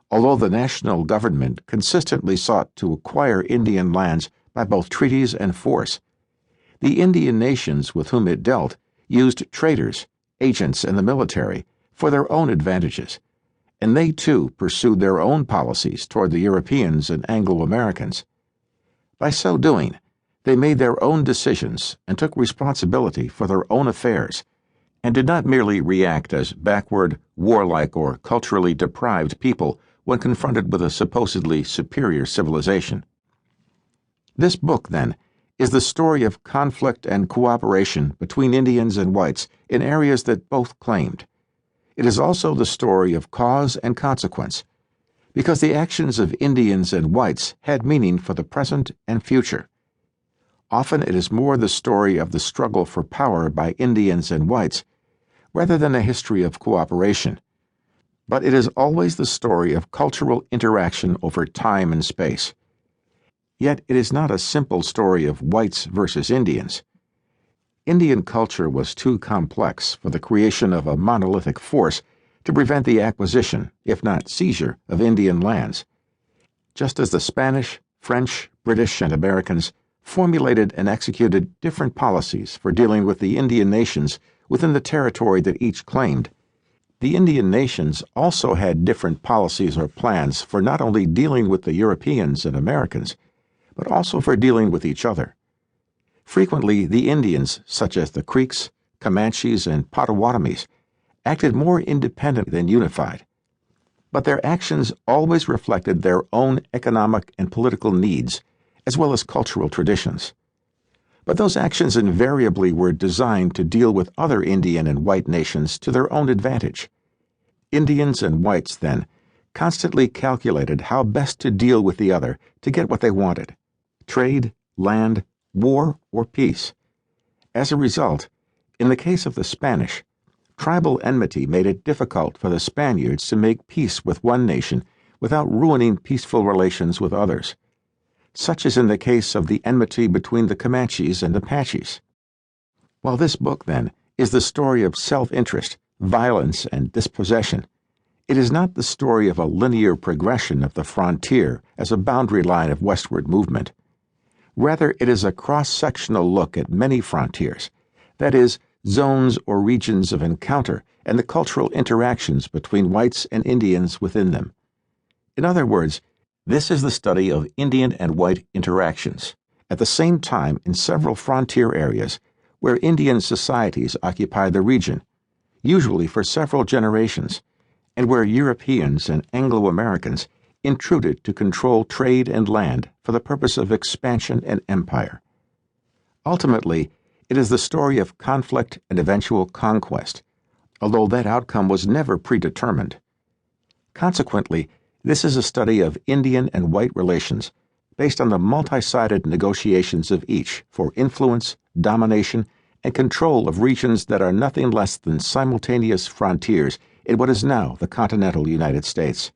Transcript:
although the national government consistently sought to acquire Indian lands by both treaties and force. The Indian nations with whom it dealt used traders, agents, and the military for their own advantages, and they too pursued their own policies toward the Europeans and Anglo-Americans. By so doing, they made their own decisions and took responsibility for their own affairs, and did not merely react as backward, warlike, or culturally deprived people when confronted with a supposedly superior civilization. This book, then, is the story of conflict and cooperation between Indians and whites in areas that both claimed. It is also the story of cause and consequence, because the actions of Indians and whites had meaning for the present and future. Often it is more the story of the struggle for power by Indians and whites, rather than a history of cooperation. But it is always the story of cultural interaction over time and space. Yet it is not a simple story of whites versus Indians. Indian culture was too complex for the creation of a monolithic force to prevent the acquisition, if not seizure, of Indian lands. Just as the Spanish, French, British, and Americans formulated and executed different policies for dealing with the Indian nations within the territory that each claimed, the Indian nations also had different policies or plans for not only dealing with the Europeans and Americans, but also for dealing with each other. Frequently, the Indians, such as the Creeks, Comanches, and Potawatomis, acted more independent than unified, but their actions always reflected their own economic and political needs, as well as cultural traditions. But those actions invariably were designed to deal with other Indian and white nations to their own advantage. Indians and whites, then, constantly calculated how best to deal with the other to get what they wanted: trade, land, war, or peace. As a result, in the case of the Spanish, tribal enmity made it difficult for the Spaniards to make peace with one nation without ruining peaceful relations with others. Such is in the case of the enmity between the Comanches and Apaches. While this book, then, is the story of self-interest, violence, and dispossession, it is not the story of a linear progression of the frontier as a boundary line of westward movement. Rather, it is a cross-sectional look at many frontiers, that is, zones or regions of encounter and the cultural interactions between whites and Indians within them. In other words, this is the study of Indian and white interactions, at the same time in several frontier areas where Indian societies occupy the region, usually for several generations, and where Europeans and Anglo-Americans intruded to control trade and land for the purpose of expansion and empire. Ultimately, it is the story of conflict and eventual conquest, although that outcome was never predetermined. Consequently, this is a study of Indian and white relations based on the multi-sided negotiations of each for influence, domination, and control of regions that are nothing less than simultaneous frontiers in what is now the continental United States.